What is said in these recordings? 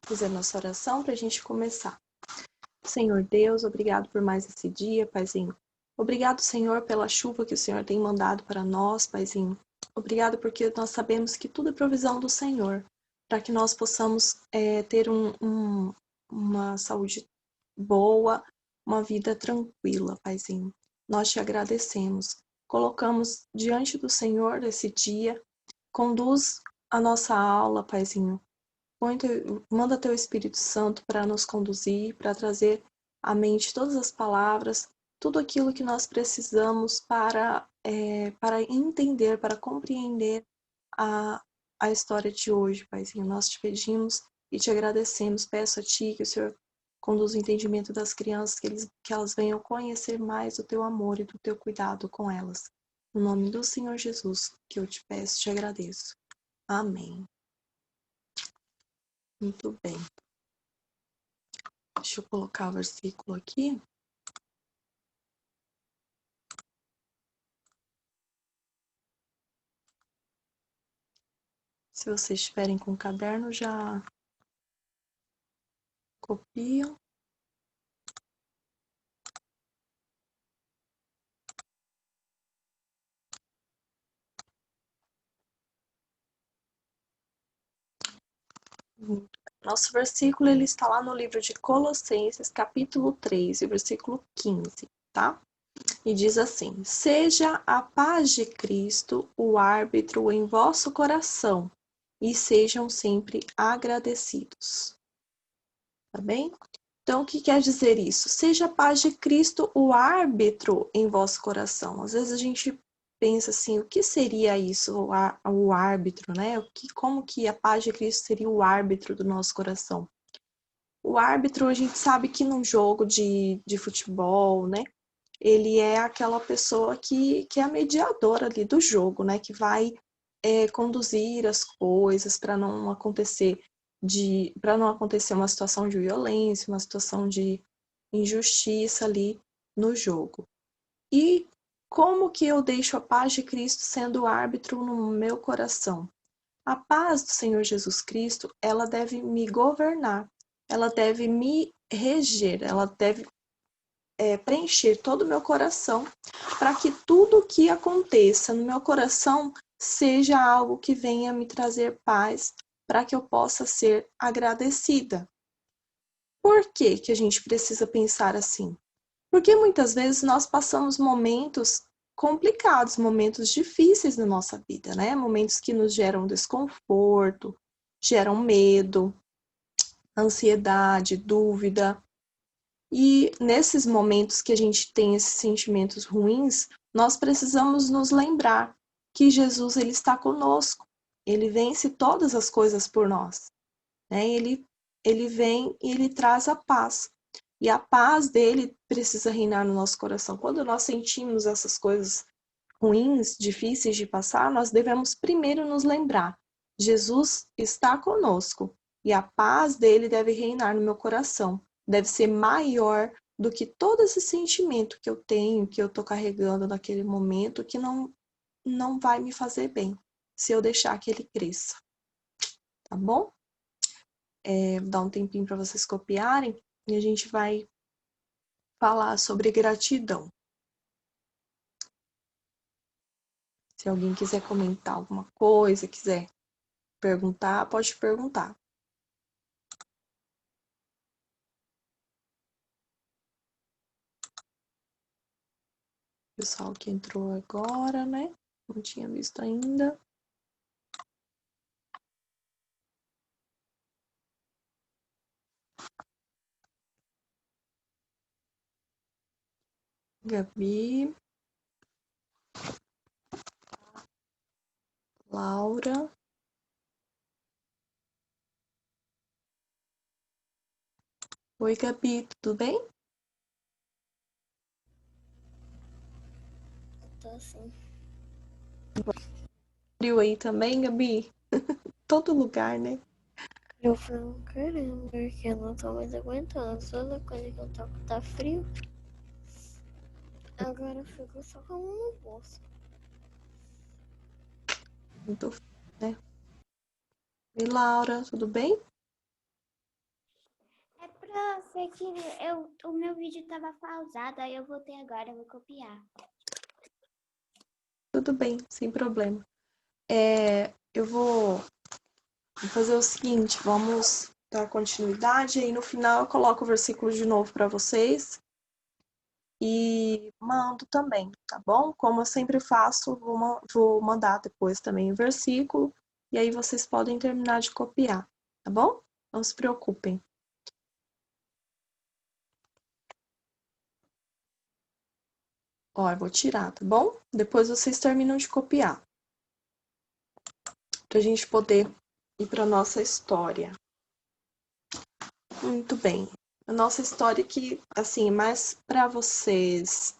fazer nossa oração para a gente começar. Senhor Deus, obrigado por mais esse dia, Paizinho. Obrigado, Senhor, pela chuva que o Senhor tem mandado para nós, Paizinho. Obrigado porque nós sabemos que tudo é provisão do Senhor, para que nós possamos ter uma saúde boa, uma vida tranquila, Paizinho. Nós te agradecemos. Colocamos diante do Senhor esse dia. Conduz a nossa aula, Paizinho. Manda teu Espírito Santo para nos conduzir, para trazer à mente todas as palavras, tudo aquilo que nós precisamos para entender, para compreender a história de hoje, Paizinho. Nós te pedimos e te agradecemos. Peço a Ti que o Senhor conduza o entendimento das crianças, que elas venham conhecer mais do Teu amor e do Teu cuidado com elas. No nome do Senhor Jesus, que eu te peço e te agradeço. Amém. Muito bem. Deixa eu colocar o versículo aqui. Se vocês estiverem com o caderno, já copiam. Nosso versículo ele está lá no livro de Colossenses, capítulo 3, versículo 15, tá? E diz assim: seja a paz de Cristo o árbitro em vosso coração, e sejam sempre agradecidos. Tá bem? Então, o que quer dizer isso? Seja a paz de Cristo o árbitro em vosso coração. Às vezes a gente pensa assim, o que seria isso, o árbitro, né? Como que a paz de Cristo seria o árbitro do nosso coração? O árbitro, a gente sabe que num jogo de futebol, né? Ele é aquela pessoa que é a mediadora ali do jogo, né? Que vai conduzir as coisas para não acontecer uma situação de violência, uma situação de injustiça ali no jogo. E como que eu deixo a paz de Cristo sendo o árbitro no meu coração? A paz do Senhor Jesus Cristo, ela deve me governar, ela deve me reger, ela deve preencher todo o meu coração, para que tudo o que aconteça no meu coração seja algo que venha me trazer paz, para que eu possa ser agradecida. Por que que a gente precisa pensar assim? Porque muitas vezes nós passamos momentos complicados, momentos difíceis na nossa vida, né? Momentos que nos geram desconforto, geram medo, ansiedade, dúvida. E nesses momentos que a gente tem esses sentimentos ruins, nós precisamos nos lembrar que Jesus ele está conosco. Ele vence todas as coisas por nós, né? Ele vem e ele traz a paz. E a paz dele precisa reinar no nosso coração. Quando nós sentimos essas coisas ruins, difíceis de passar, nós devemos primeiro nos lembrar: Jesus está conosco e a paz dele deve reinar no meu coração. Deve ser maior do que todo esse sentimento que eu tenho, que eu estou carregando naquele momento, que não vai me fazer bem, se eu deixar que ele cresça. Tá bom? Vou dar um tempinho para vocês copiarem e a gente vai falar sobre gratidão. Se alguém quiser comentar alguma coisa, quiser perguntar, pode perguntar. Pessoal que entrou agora, né? Não tinha visto ainda. Gabi. Laura. Oi, Gabi, tudo bem? Tô sim. Frio aí também, Gabi? Todo lugar, né? Eu falo, caramba, porque eu não tô mais aguentando. Toda coisa que eu toco tá frio. Agora eu fico só com a mão no bolso. Muito frio, né? Oi, Laura, tudo bem? Foi que o meu vídeo tava pausado, aí eu voltei agora, eu vou copiar. Tudo bem, sem problema. Eu vou fazer o seguinte, vamos dar continuidade, aí no final eu coloco o versículo de novo para vocês e mando também, tá bom? Como eu sempre faço, vou mandar depois também o versículo e aí vocês podem terminar de copiar, tá bom? Não se preocupem. Ó, eu vou tirar, tá bom? Depois vocês terminam de copiar. Pra gente poder ir pra nossa história. Muito bem. A nossa história que, assim, é mais para vocês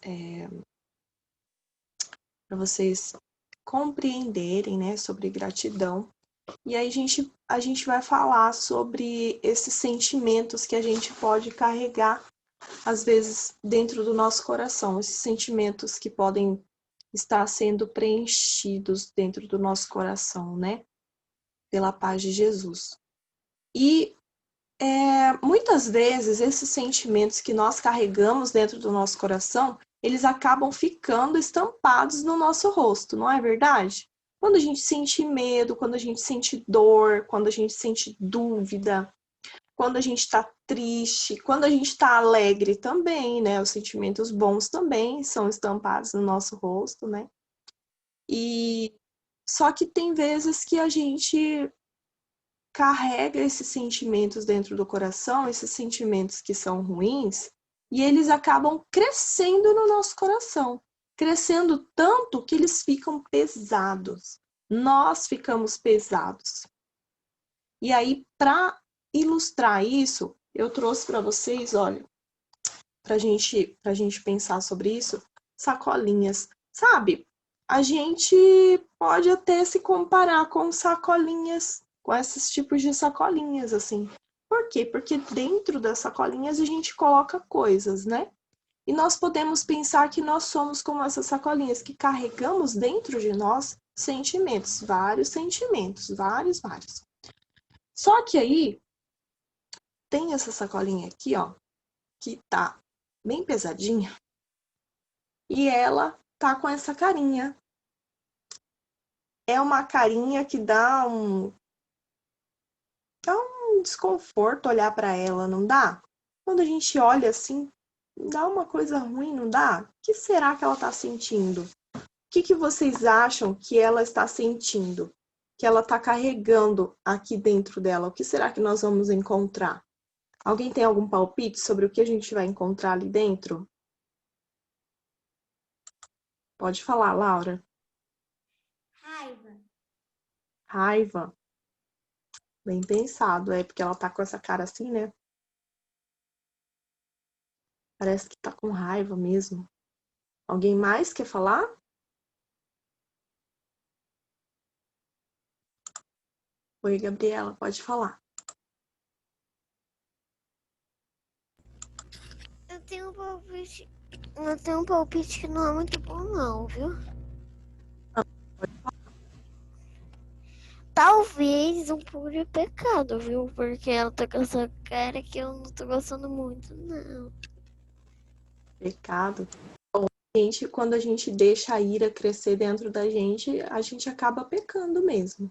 compreenderem, né, sobre gratidão. E aí a gente vai falar sobre esses sentimentos que a gente pode carregar, às vezes, dentro do nosso coração. Esses sentimentos que podem estar sendo preenchidos dentro do nosso coração, né? Pela paz de Jesus. E muitas vezes esses sentimentos que nós carregamos dentro do nosso coração, eles acabam ficando estampados no nosso rosto, não é verdade? Quando a gente sente medo, quando a gente sente dor, quando a gente sente dúvida, quando a gente está triste, quando a gente está alegre também, né? Os sentimentos bons também são estampados no nosso rosto, né? E só que tem vezes que a gente carrega esses sentimentos dentro do coração, esses sentimentos que são ruins, e eles acabam crescendo no nosso coração, crescendo tanto que eles ficam pesados. Nós ficamos pesados. E aí, para ilustrar isso, eu trouxe para vocês, olha, para gente pensar sobre isso, sacolinhas. Sabe, a gente pode até se comparar com sacolinhas, com esses tipos de sacolinhas, assim. Por quê? Porque dentro das sacolinhas a gente coloca coisas, né? E nós podemos pensar que nós somos como essas sacolinhas, que carregamos dentro de nós sentimentos, vários. Só que aí, tem essa sacolinha aqui, ó, que tá bem pesadinha, e ela tá com essa carinha. É uma carinha que dá um desconforto olhar para ela, não dá? Quando a gente olha assim, dá uma coisa ruim, não dá? O que será que ela está sentindo? O que vocês acham que ela está sentindo? Que ela está carregando aqui dentro dela? O que será que nós vamos encontrar? Alguém tem algum palpite sobre o que a gente vai encontrar ali dentro? Pode falar, Laura. Raiva. Raiva. Bem pensado, porque ela tá com essa cara assim, né? Parece que tá com raiva mesmo. Alguém mais quer falar? Oi, Gabriela, pode falar. Eu tenho um palpite que não é muito bom não, viu? Talvez um pouco de pecado, viu? Porque ela tá com essa cara que eu não tô gostando muito, não. Pecado. Bom, quando a gente deixa a ira crescer dentro da gente, a gente acaba pecando mesmo.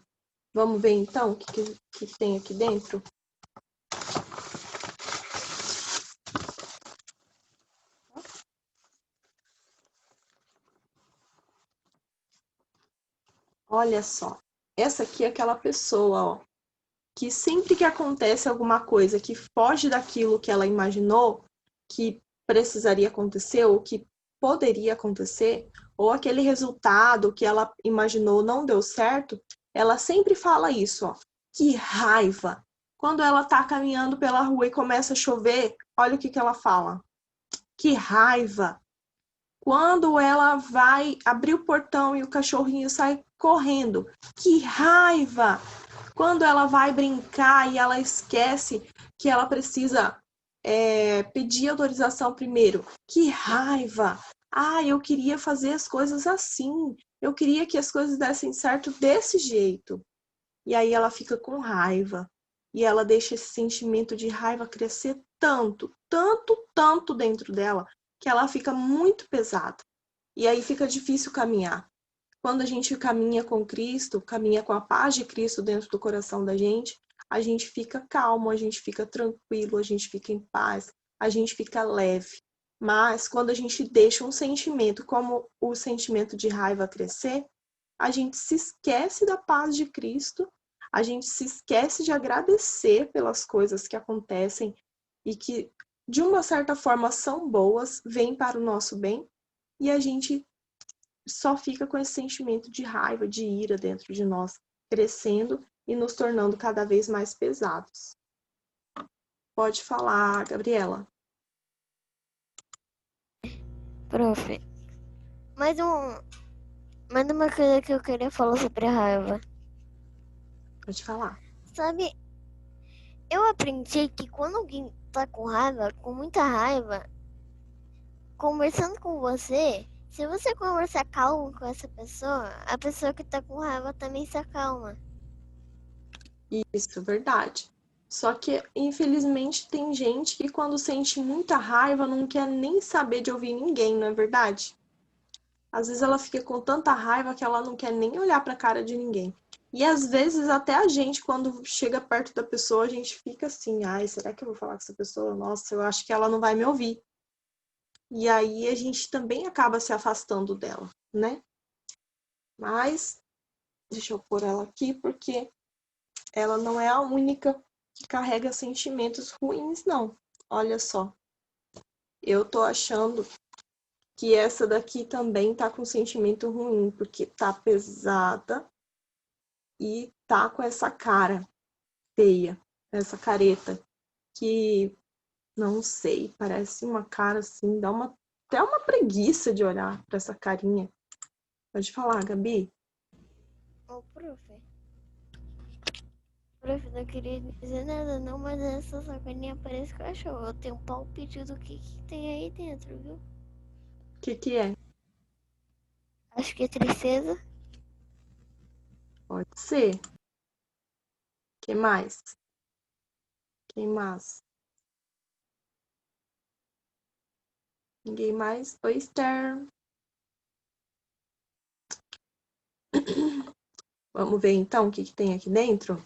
Vamos ver então o que tem aqui dentro? Olha só. Essa aqui é aquela pessoa, ó, que sempre que acontece alguma coisa que foge daquilo que ela imaginou que precisaria acontecer ou que poderia acontecer, ou aquele resultado que ela imaginou não deu certo, ela sempre fala isso, ó. Que raiva! Quando ela tá caminhando pela rua e começa a chover, olha o que ela fala. Que raiva! Quando ela vai abrir o portão e o cachorrinho sai correndo, que raiva! Quando ela vai brincar e ela esquece que ela precisa pedir autorização primeiro, que raiva! Ah, eu queria fazer as coisas assim, eu queria que as coisas dessem certo desse jeito. E aí ela fica com raiva. e ela deixa esse sentimento de raiva crescer tanto, tanto, tanto dentro dela, que ela fica muito pesada. E aí fica difícil caminhar. Quando a gente caminha com Cristo, caminha com a paz de Cristo dentro do coração da gente, a gente fica calmo, a gente fica tranquilo, a gente fica em paz, a gente fica leve. Mas quando a gente deixa um sentimento como o sentimento de raiva crescer, a gente se esquece da paz de Cristo, a gente se esquece de agradecer pelas coisas que acontecem e que, de uma certa forma, são boas, vêm para o nosso bem, e a gente só fica com esse sentimento de raiva, de ira dentro de nós, crescendo e nos tornando cada vez mais pesados. Pode falar, Gabriela. Prof, mais uma coisa que eu queria falar sobre a raiva. Pode falar. Sabe, eu aprendi que quando alguém tá com raiva, com muita raiva, conversando com você, se você conversar calmo com essa pessoa, a pessoa que tá com raiva também se acalma. Isso, verdade. Só que, infelizmente, tem gente que quando sente muita raiva não quer nem saber de ouvir ninguém, não é verdade? Às vezes ela fica com tanta raiva que ela não quer nem olhar para a cara de ninguém. E às vezes até a gente, quando chega perto da pessoa, a gente fica assim, ai, será que eu vou falar com essa pessoa? Nossa, eu acho que ela não vai me ouvir. E aí a gente também acaba se afastando dela, né? Mas, deixa eu pôr ela aqui, porque ela não é a única que carrega sentimentos ruins, não. Olha só. Eu tô achando que essa daqui também tá com sentimento ruim, porque tá pesada e tá com essa cara feia, essa careta, que não sei, parece uma cara assim, dá até uma preguiça de olhar para essa carinha. Pode falar, Gabi? Ô, prof, não queria dizer nada não, mas essa sacolinha parece cachorro. Eu tenho um palpite do que tem aí dentro, viu? O que é? Acho que é tristeza. Pode ser. Que mais? Quem mais? Ninguém mais? Oi, Esther. Vamos ver então o que tem aqui dentro?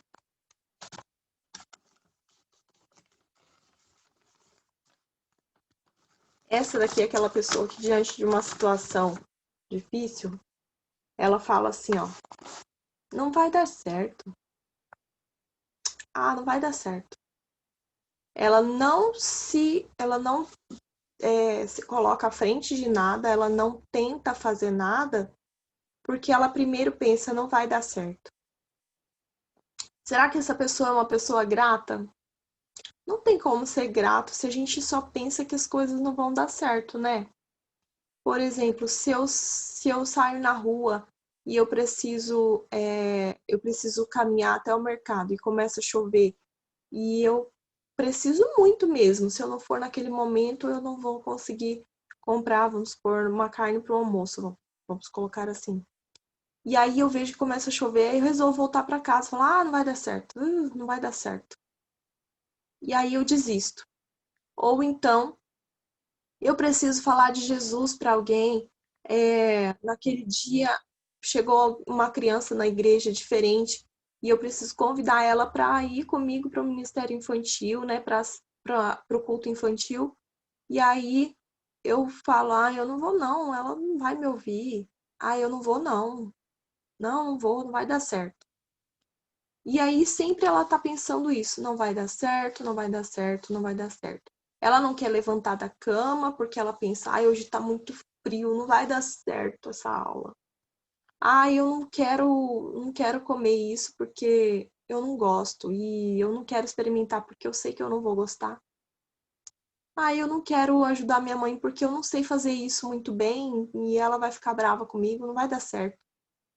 Essa daqui é aquela pessoa que, diante de uma situação difícil, ela fala assim, ó, não vai dar certo. Ah, não vai dar certo. Ela não se coloca à frente de nada, ela não tenta fazer nada, porque ela primeiro pensa, não vai dar certo. Será que essa pessoa é uma pessoa grata? Não tem como ser grato se a gente só pensa que as coisas não vão dar certo, né? Por exemplo, se eu saio na rua e eu preciso caminhar até o mercado e começa a chover e eu preciso muito mesmo, se eu não for naquele momento eu não vou conseguir comprar, vamos pôr, uma carne para o almoço, vamos colocar assim. E aí eu vejo que começa a chover e eu resolvo voltar para casa, falar, não vai dar certo, não vai dar certo. E aí eu desisto. Ou então, eu preciso falar de Jesus para alguém. Naquele dia chegou uma criança na igreja diferente e eu preciso convidar ela para ir comigo para o ministério infantil, né, para o culto infantil. E aí eu falo, eu não vou não, ela não vai me ouvir. Eu não vou não. Não vou, não vai dar certo. E aí sempre ela tá pensando isso, não vai dar certo, não vai dar certo, não vai dar certo. Ela não quer levantar da cama porque ela pensa, hoje tá muito frio, não vai dar certo essa aula. Eu não quero comer isso porque eu não gosto e eu não quero experimentar porque eu sei que eu não vou gostar. Eu não quero ajudar minha mãe porque eu não sei fazer isso muito bem e ela vai ficar brava comigo, não vai dar certo.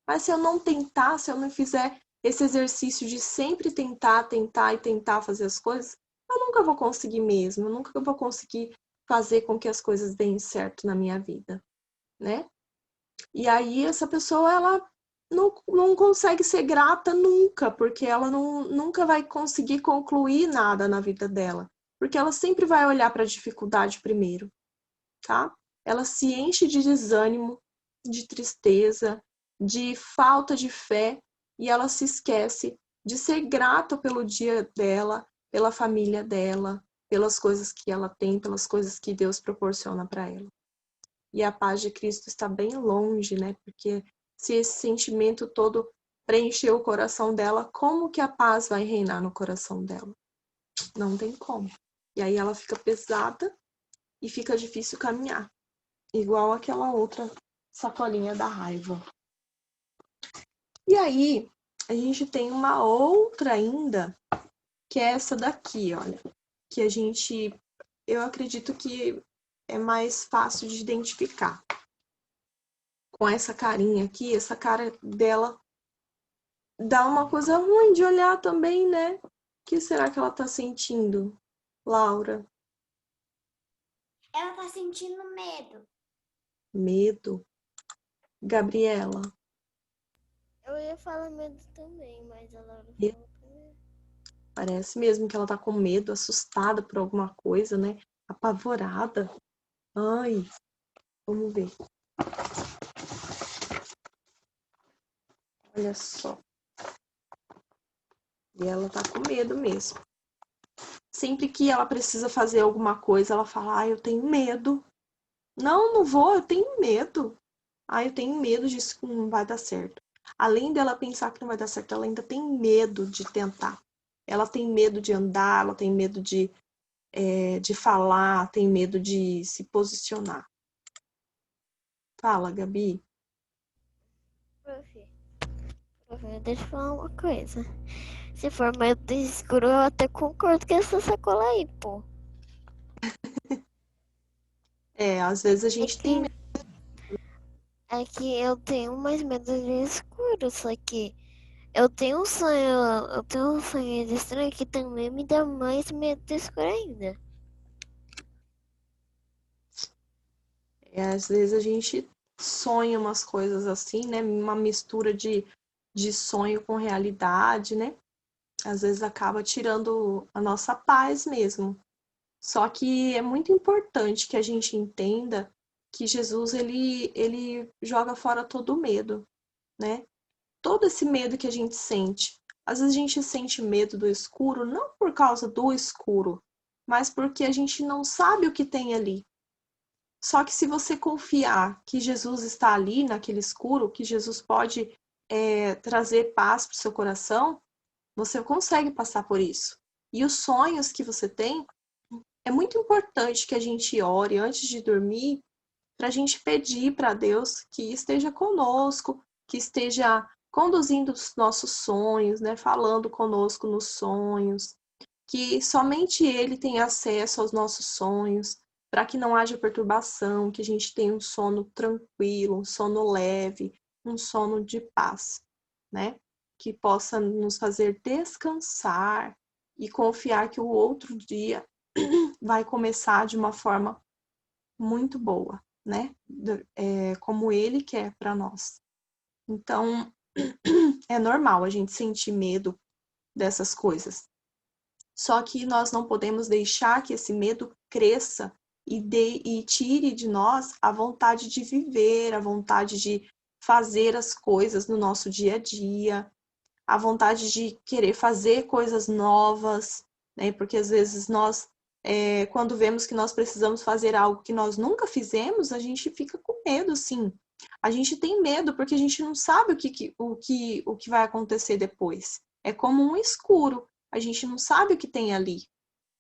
Mas se eu não tentar, se eu não fizer esse exercício de sempre tentar, tentar e tentar fazer as coisas, eu nunca vou conseguir mesmo, eu nunca vou conseguir fazer com que as coisas deem certo na minha vida, né? E aí essa pessoa, ela não consegue ser grata nunca, porque ela nunca vai conseguir concluir nada na vida dela. Porque ela sempre vai olhar para a dificuldade primeiro, tá? Ela se enche de desânimo, de tristeza, de falta de fé, e ela se esquece de ser grata pelo dia dela, pela família dela, pelas coisas que ela tem, pelas coisas que Deus proporciona para ela. E a paz de Cristo está bem longe, né? Porque se esse sentimento todo preencheu o coração dela, como que a paz vai reinar no coração dela? Não tem como. E aí ela fica pesada e fica difícil caminhar. Igual aquela outra sacolinha da raiva. E aí, a gente tem uma outra ainda, que é essa daqui, olha. Que eu acredito que é mais fácil de identificar. Com essa carinha aqui, essa cara dela dá uma coisa ruim de olhar também, né? O que será que ela tá sentindo, Laura? Ela tá sentindo medo. Medo? Gabriela? Eu ia falar medo também, mas a Laura Medo. falou primeiro. Parece mesmo que ela tá com medo, assustada por alguma coisa, né? Apavorada. Ai, vamos ver. Olha só. E ela tá com medo mesmo. Sempre que ela precisa fazer alguma coisa, ela fala, eu tenho medo. Não vou, eu tenho medo. Eu tenho medo disso que não vai dar certo. Além dela pensar que não vai dar certo, ela ainda tem medo de tentar. Ela tem medo de andar, ela tem medo de falar, tem medo de se posicionar. Fala, Gabi. Prof, deixa eu falar uma coisa. Se for medo escuro, eu até concordo com essa sacola aí, pô. Às vezes a É gente tem que, medo. é que eu tenho mais medo de escuro, só que eu tenho um sonho de estranho que também me dá mais medo de escuro ainda. Às vezes a gente sonha umas coisas assim, né? Uma mistura de sonho com realidade, né? Às vezes acaba tirando a nossa paz mesmo. Só que é muito importante que a gente entenda que Jesus, ele joga fora todo o medo, né? Todo esse medo que a gente sente. Às vezes a gente sente medo do escuro, não por causa do escuro, mas porque a gente não sabe o que tem ali. Só que se você confiar que Jesus está ali naquele escuro, que Jesus pode trazer paz para o seu coração, você consegue passar por isso. E os sonhos que você tem, é muito importante que a gente ore antes de dormir, para a gente pedir para Deus que esteja conosco, que esteja conduzindo os nossos sonhos, né? Falando conosco nos sonhos, que somente Ele tem acesso aos nossos sonhos, para que não haja perturbação, que a gente tenha um sono tranquilo, um sono leve, um sono de paz, né? Que possa nos fazer descansar e confiar que o outro dia vai começar de uma forma muito boa, né? Como Ele quer para nós. Então, é normal a gente sentir medo dessas coisas. Só que nós não podemos deixar que esse medo cresça e tire de nós a vontade de viver, a vontade de fazer as coisas no nosso dia a dia, a vontade de querer fazer coisas novas, né? Porque às vezes nós, quando vemos que nós precisamos fazer algo que nós nunca fizemos, a gente fica com medo, sim. A gente tem medo porque a gente não sabe o que vai acontecer depois. É como um escuro. A gente não sabe o que tem ali,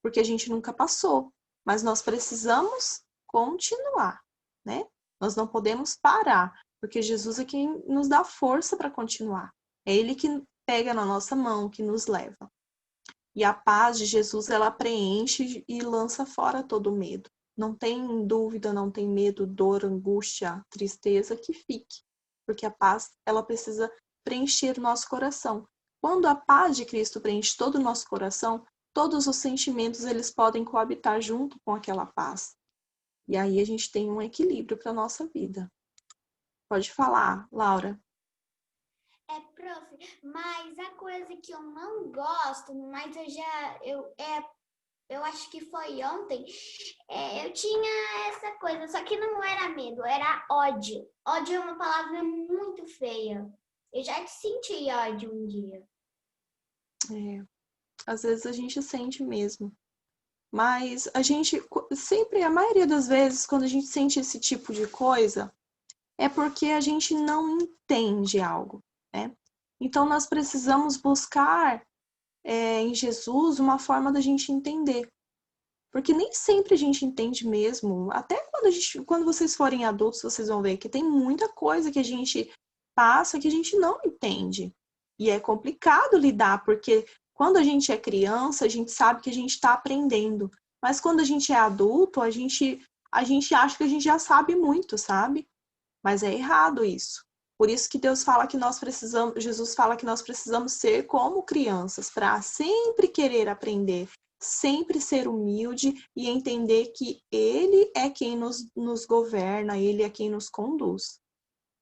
porque a gente nunca passou. Mas nós precisamos continuar, né? Nós não podemos parar, porque Jesus é quem nos dá força para continuar. É Ele que pega na nossa mão, que nos leva. E a paz de Jesus, ela preenche e lança fora todo o medo. Não tem dúvida, não tem medo, dor, angústia, tristeza que fique. Porque a paz, ela precisa preencher o nosso coração. Quando a paz de Cristo preenche todo o nosso coração, todos os sentimentos, eles podem coabitar junto com aquela paz. E aí a gente tem um equilíbrio para a nossa vida. Pode falar, Laura. Prof, mas a coisa que eu não gosto, mas eu acho que foi ontem, eu tinha essa coisa, só que não era medo, era ódio. Ódio é uma palavra muito feia. Eu já senti ódio um dia. Às vezes a gente sente mesmo. Mas a gente sempre, a maioria das vezes, quando a gente sente esse tipo de coisa, é porque a gente não entende algo, né? Então nós precisamos buscar em Jesus uma forma da gente entender. Porque nem sempre a gente entende mesmo. Até quando vocês forem adultos, vocês vão ver que tem muita coisa que a gente passa que a gente não entende. E é complicado lidar, porque quando a gente é criança, a gente sabe que a gente está aprendendo. Mas quando a gente é adulto, a gente acha que a gente já sabe muito, sabe? Mas é errado isso. Por isso que Deus fala que nós precisamos, Jesus fala que nós precisamos ser como crianças, para sempre querer aprender, sempre ser humilde e entender que Ele é quem nos governa, Ele é quem nos conduz.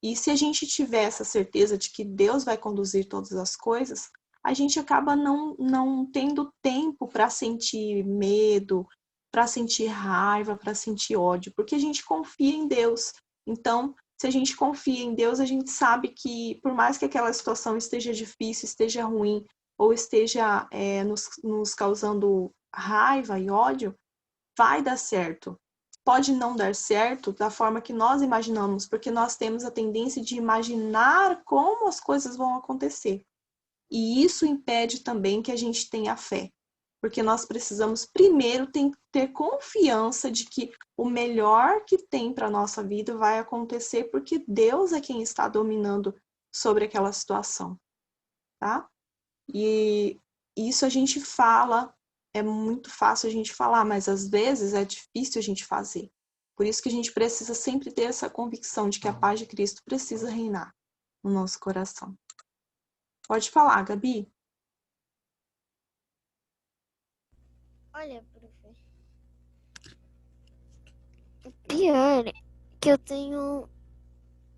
E se a gente tiver essa certeza de que Deus vai conduzir todas as coisas, a gente acaba não tendo tempo para sentir medo, para sentir raiva, para sentir ódio, porque a gente confia em Deus. Então, se a gente confia em Deus, a gente sabe que, por mais que aquela situação esteja difícil, esteja ruim, ou esteja nos causando raiva e ódio, vai dar certo. Pode não dar certo da forma que nós imaginamos, porque nós temos a tendência de imaginar como as coisas vão acontecer. E isso impede também que a gente tenha fé, porque nós precisamos primeiro ter confiança de que o melhor que tem para a nossa vida vai acontecer, porque Deus é quem está dominando sobre aquela situação, tá? E isso a gente fala, é muito fácil a gente falar, mas às vezes é difícil a gente fazer. Por isso que a gente precisa sempre ter essa convicção de que a paz de Cristo precisa reinar no nosso coração. Pode falar, Gabi. Olha, profe, o pior é que eu tenho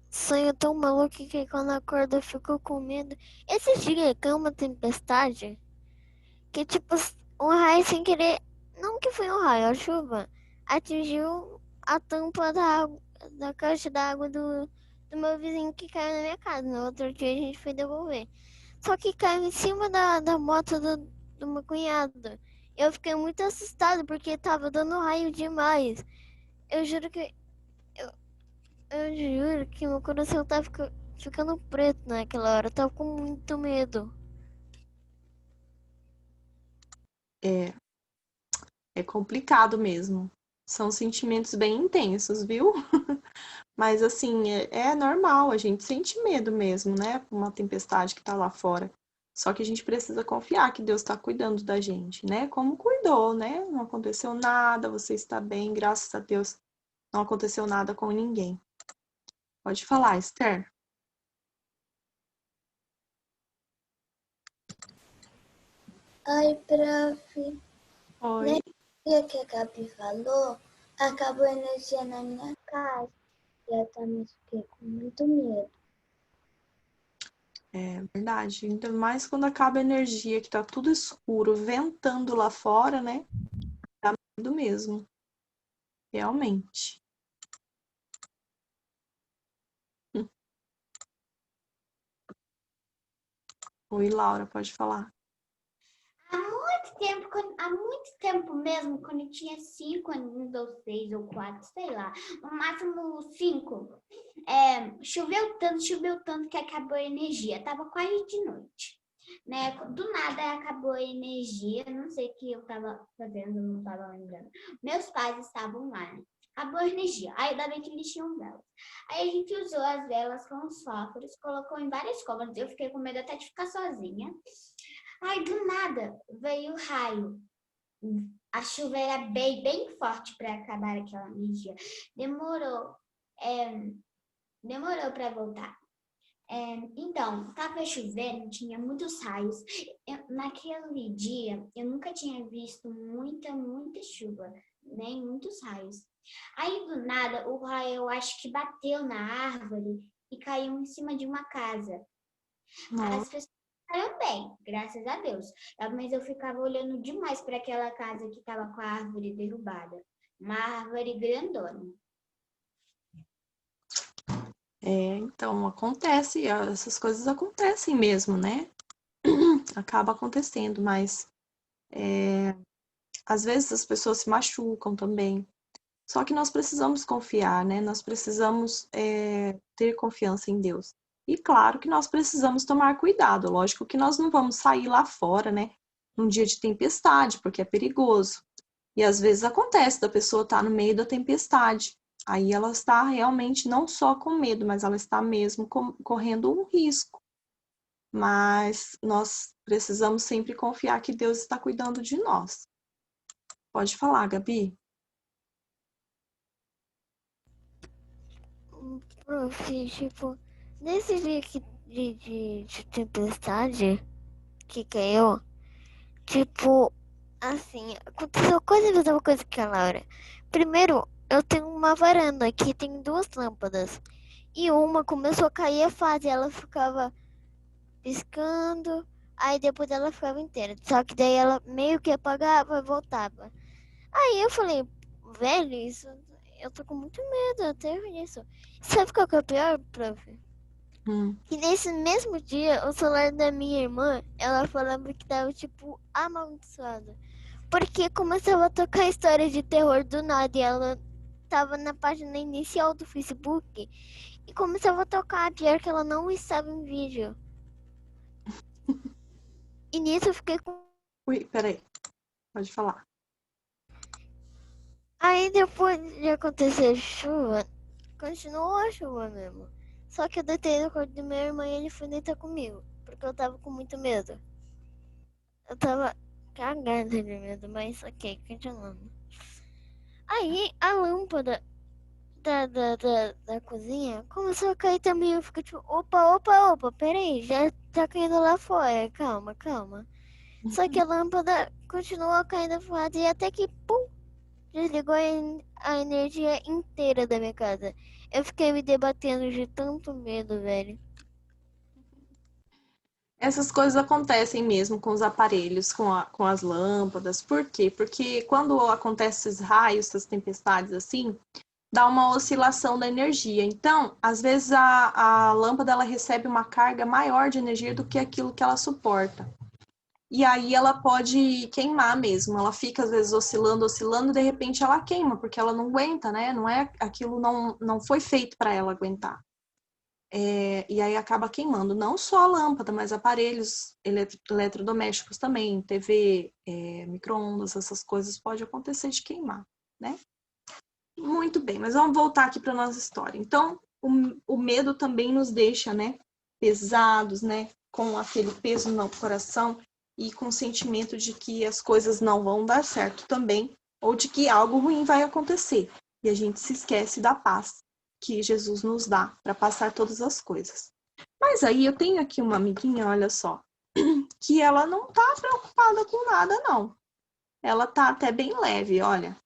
sonho tão maluco que quando eu acordo eu fico com medo. Esse dia caiu uma tempestade que, tipo, um raio sem querer, não que foi um raio, a chuva, atingiu a tampa da caixa d'água do meu vizinho que caiu na minha casa. No outro dia a gente foi devolver. Só que caiu em cima da moto do meu cunhado. Eu fiquei muito assustada porque tava dando raio demais. Eu juro que. Eu, eu juro que meu coração tava ficando preto naquela hora. Eu tava com muito medo. É, é complicado mesmo. São sentimentos bem intensos, viu? Mas assim, é normal, a gente sente medo mesmo, né? Por uma tempestade que tá lá fora. Só que a gente precisa confiar que Deus está cuidando da gente, né? Como cuidou, né? Não aconteceu nada, você está bem, graças a Deus, não aconteceu nada com ninguém. Pode falar, Esther. Oi, prof. Oi. Lembra que a Gabi falou? Acabou a energia na minha casa. E eu também fiquei com muito medo. É verdade. Ainda mais quando acaba a energia, que tá tudo escuro, ventando lá fora, né? Dá medo mesmo. Realmente. Oi, Laura, pode falar. Há muito tempo mesmo, quando eu tinha 5 anos, ou 6 ou 4, sei lá, no máximo 5, choveu tanto que acabou a energia. Tava quase de noite, né? Do nada acabou a energia, não sei o que eu tava fazendo, não tava lembrando. Meus pais estavam lá, né? Acabou a energia. Aí ainda bem que eles tinham velas. Aí a gente usou as velas com os fósforos, colocou em várias cômodas. Eu fiquei com medo até de ficar sozinha. Aí do nada veio o raio. A chuva era bem forte para acabar aquela energia. Demorou, demorou para voltar. Então, estava chovendo, tinha muitos raios. Naquele dia, eu nunca tinha visto muita chuva, nem muitos raios. Aí, do nada, o raio, eu acho que bateu na árvore e caiu em cima de uma casa. Nossa. As pessoas ficaram bem, graças a Deus. Mas eu ficava olhando demais para aquela casa que estava com a árvore derrubada. Uma árvore grandona. Então acontece, essas coisas acontecem mesmo, né? Acaba acontecendo, mas às vezes as pessoas se machucam também. Só que nós precisamos confiar, né? Nós precisamos ter confiança em Deus. E claro que nós precisamos tomar cuidado. Lógico que nós não vamos sair lá fora, né? Num dia de tempestade, porque é perigoso. E às vezes acontece da pessoa estar no meio da tempestade. Aí ela está realmente não só com medo, mas ela está mesmo correndo um risco. Mas nós precisamos sempre confiar que Deus está cuidando de nós. Pode falar, Gabi. Prof, tipo, nesse dia de tempestade que caiu, tipo, assim, aconteceu quase a mesma coisa que a Laura. Primeiro, eu tenho uma varanda que tem duas lâmpadas. E uma começou a cair a fase, ela ficava piscando, aí depois ela ficava inteira. Só que daí ela meio que apagava e voltava. Aí eu falei, velho, isso eu tô com muito medo até nisso. Sabe qual que é o pior, prof? Que nesse mesmo dia, o celular da minha irmã, ela falava que tava, tipo, amaldiçoado. Porque começava a tocar história de terror do nada e ela tava na página inicial do Facebook e começava a tocar, pior que ela não estava em vídeo. E nisso eu fiquei com... Ui, peraí. Pode falar. Aí depois de acontecer chuva, continuou a chuva mesmo. Só que eu deitei no quarto de minha irmã e ele foi deitar comigo. Porque eu tava com muito medo. Eu tava cagada de medo, mas ok, continuando. Aí a lâmpada da cozinha começou a cair também. Eu fiquei tipo, opa, peraí, já tá caindo lá fora, calma. Só que a lâmpada continuou caindo fora e até que, pum, desligou a energia inteira da minha casa. Eu fiquei me debatendo de tanto medo, velho. Essas coisas acontecem mesmo com os aparelhos, com as lâmpadas. Por quê? Porque quando acontecem esses raios, essas tempestades assim, dá uma oscilação da energia. Então, às vezes a lâmpada ela recebe uma carga maior de energia do que aquilo que ela suporta. E aí ela pode queimar mesmo. Ela fica às vezes oscilando, de repente ela queima, porque ela não aguenta, né? Não é aquilo não foi feito para ela aguentar. E aí acaba queimando não só a lâmpada, mas aparelhos eletrodomésticos também, TV, micro-ondas, essas coisas pode acontecer de queimar, né? Muito bem, mas vamos voltar aqui para nossa história. Então, o medo também nos deixa, né, pesados, né, com aquele peso no coração e com o sentimento de que as coisas não vão dar certo também, ou de que algo ruim vai acontecer. E a gente se esquece da paz que Jesus nos dá para passar todas as coisas. Mas aí eu tenho aqui uma amiguinha, olha só, que ela não tá preocupada com nada, não. Ela tá até bem leve, olha.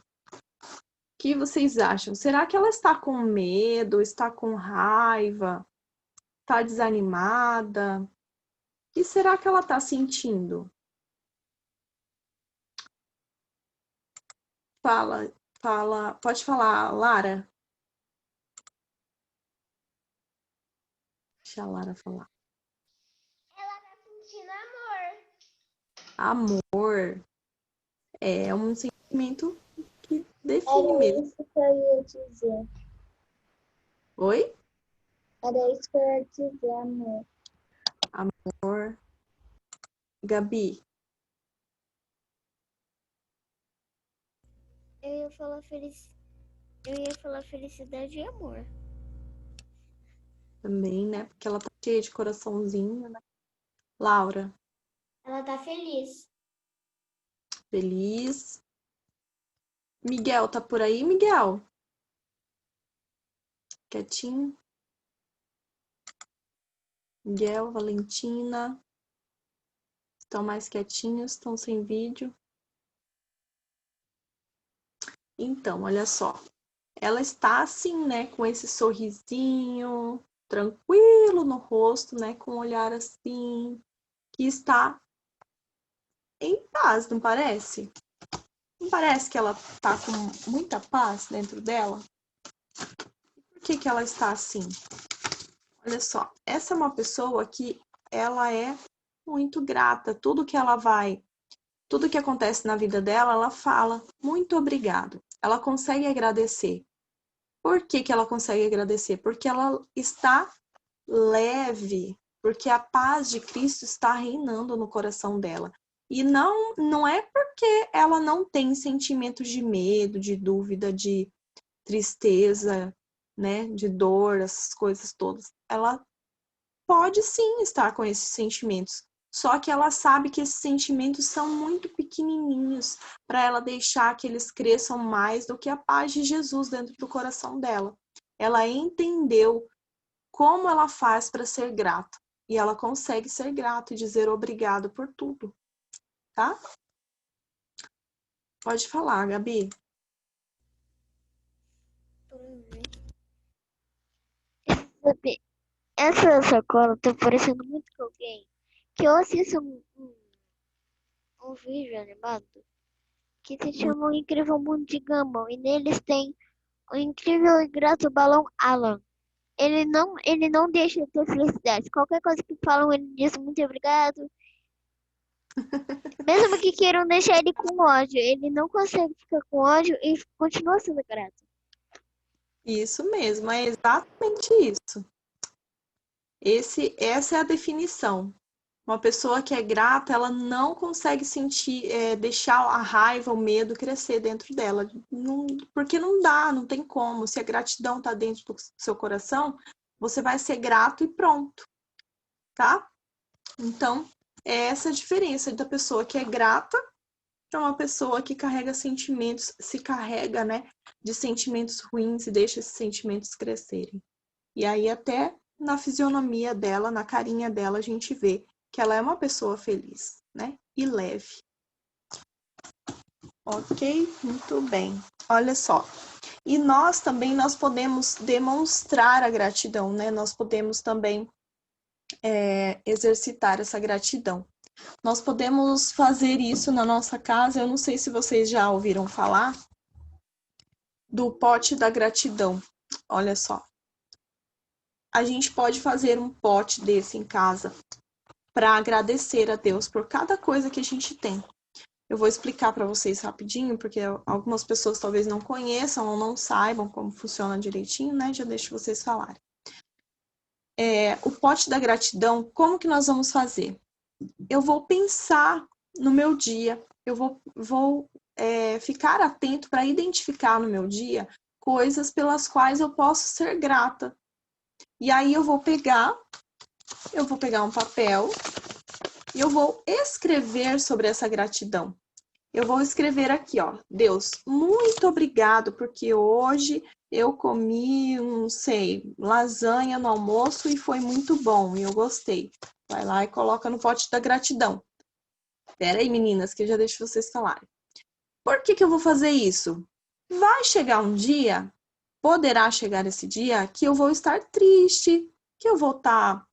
O que vocês acham? Será que ela está com medo, está com raiva, está desanimada? O que será que ela está sentindo? Fala, pode falar, Lara? Deixa a Lara falar. Ela tá sentindo amor. Amor é um sentimento que define Era mesmo. isso que eu ia dizer. Oi? Era isso que eu ia dizer, amor. Amor. Gabi, Eu ia falar felicidade e amor. também, né? Porque ela tá cheia de coraçãozinho, né? Laura, Ela tá feliz. feliz. Miguel, tá por aí, Miguel? Quietinho. Miguel, Valentina. Estão mais quietinhos, estão sem vídeo. Então, olha só. Ela está assim, né? Com esse sorrisinho, tranquilo no rosto, né? Com um olhar assim, que está em paz, não parece? Não parece que ela está com muita paz dentro dela? Por que que ela está assim? Olha só, essa é uma pessoa que ela é muito grata. Tudo que acontece na vida dela, ela fala muito obrigado. Ela consegue agradecer. Por que que ela consegue agradecer? Porque ela está leve, porque a paz de Cristo está reinando no coração dela. E não é porque ela não tem sentimentos de medo, de dúvida, de tristeza, né, de dor, essas coisas todas. Ela pode sim estar com esses sentimentos, só que ela sabe que esses sentimentos são muito pequenininhos para ela deixar que eles cresçam mais do que a paz de Jesus dentro do coração dela. Ela entendeu como ela faz para ser grata e ela consegue ser grata e dizer obrigado por tudo, tá? Pode falar, Gabi. Sabe, essa sacola tá parecendo muito com alguém que eu assisto um vídeo animado que se chama O Incrível Mundo de Gumball e neles tem o incrível e grato balão Alan. Ele não deixa de ter felicidade. Qualquer coisa que falam, ele diz muito obrigado. Mesmo que queiram deixar ele com ódio, ele não consegue ficar com ódio e continua sendo grato. Isso mesmo, é exatamente isso. Essa é a definição. Uma pessoa que é grata, ela não consegue deixar a raiva, o medo crescer dentro dela. Porque não dá, não tem como. Se a gratidão está dentro do seu coração, você vai ser grato e pronto, tá? Então, é essa a diferença da pessoa que é grata para uma pessoa que carrega sentimentos, se carrega, né, de sentimentos ruins e deixa esses sentimentos crescerem. E aí até na fisionomia dela, na carinha dela, a gente vê que ela é uma pessoa feliz, né? E leve. Ok? Muito bem. Olha só. E nós podemos demonstrar a gratidão, né? Nós podemos também exercitar essa gratidão. Nós podemos fazer isso na nossa casa. Eu não sei se vocês já ouviram falar do pote da gratidão. Olha só. A gente pode fazer um pote desse em casa para agradecer a Deus por cada coisa que a gente tem. Eu vou explicar para vocês rapidinho, porque algumas pessoas talvez não conheçam ou não saibam como funciona direitinho, né? Já deixo vocês falarem. O pote da gratidão, como que nós vamos fazer? Eu vou pensar no meu dia, eu vou ficar atento para identificar no meu dia coisas pelas quais eu posso ser grata. E aí eu vou pegar um papel e eu vou escrever sobre essa gratidão. Eu vou escrever aqui, ó. Deus, muito obrigado, porque hoje eu comi, não sei, lasanha no almoço e foi muito bom, e eu gostei. Vai lá e coloca no pote da gratidão. Pera aí, meninas, que eu já deixo vocês falarem. Por que que eu vou fazer isso? Vai chegar um dia, poderá chegar esse dia, que eu vou estar triste, que eu vou estar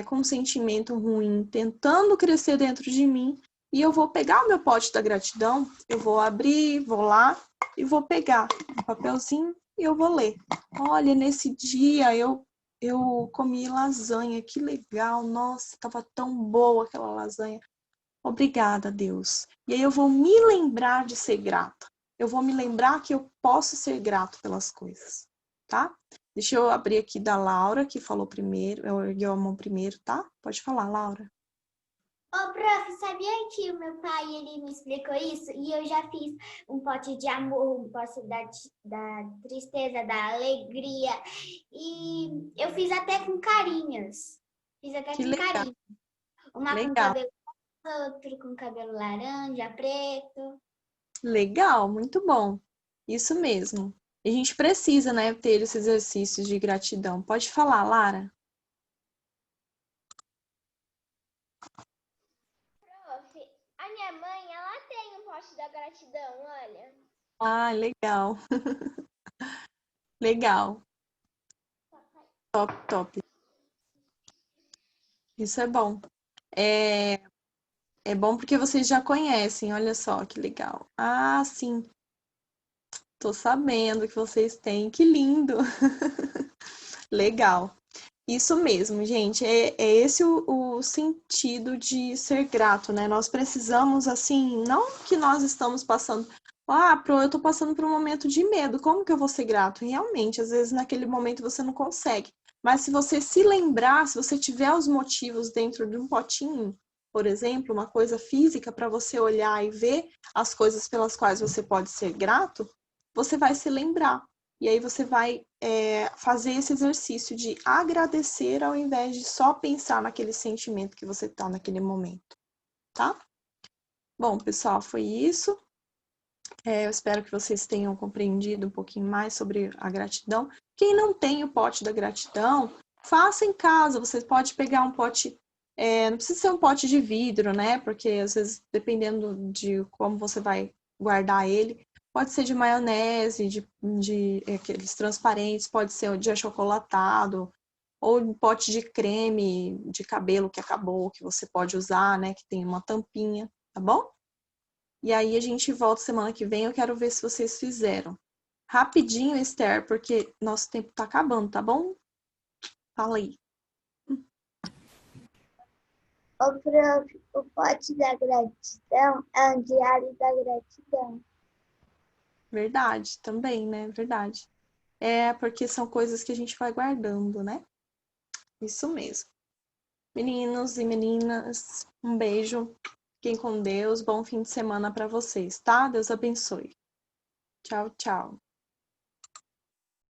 com um sentimento ruim, tentando crescer dentro de mim, e eu vou pegar o meu pote da gratidão, eu vou abrir, vou lá e vou pegar um papelzinho e eu vou ler. Olha, nesse dia eu comi lasanha, que legal, nossa, estava tão boa aquela lasanha. Obrigada, Deus. E aí eu vou me lembrar de ser grata. Eu vou me lembrar que eu posso ser grato pelas coisas, tá? Deixa eu abrir aqui da Laura, que falou primeiro, eu ergui a mão primeiro, tá? Pode falar, Laura. Ô, prof, sabia que o meu pai, ele me explicou isso? E eu já fiz um pote de amor, um pote da tristeza, da alegria. E eu fiz até com carinhos. Fiz até Que com legal, carinho. Uma com legal, cabelo outro com cabelo laranja, preto. legal, muito bom. Isso mesmo. E a gente precisa, né, ter esses exercícios de gratidão. Pode falar, Lara. Prof, a minha mãe, ela tem um pote da gratidão, olha. Ah, legal. Legal. Top, top. Isso é bom. É bom porque vocês já conhecem, olha só que legal. Ah, sim, tô sabendo que vocês têm, que lindo. Legal. Isso mesmo, gente. É esse o sentido de ser grato, né? Nós precisamos, assim, não que nós estamos passando. Eu tô passando por um momento de medo. Como que eu vou ser grato? Realmente, às vezes naquele momento você não consegue. Mas se você se lembrar, se você tiver os motivos dentro de um potinho, por exemplo, uma coisa física para você olhar e ver as coisas pelas quais você pode ser grato, você vai se lembrar. E aí você vai fazer esse exercício de agradecer ao invés de só pensar naquele sentimento que você está naquele momento, tá? Bom, pessoal, foi isso. Eu espero que vocês tenham compreendido um pouquinho mais sobre a gratidão. Quem não tem o pote da gratidão, faça em casa. Você pode pegar um pote, não precisa ser um pote de vidro, né? Porque às vezes, dependendo de como você vai guardar ele, pode ser de maionese, de aqueles transparentes, pode ser de achocolatado, ou um pote de creme de cabelo que acabou, que você pode usar, né? Que tem uma tampinha, tá bom? E aí a gente volta semana que vem. Eu quero ver se vocês fizeram. Rapidinho, Esther, porque nosso tempo tá acabando, tá bom? Fala aí. O pote da gratidão é um diário da gratidão. Verdade, também, né? Verdade. Porque são coisas que a gente vai guardando, né? Isso mesmo. Meninos e meninas, um beijo. Fiquem com Deus. Bom fim de semana para vocês, tá? Deus abençoe. Tchau, tchau.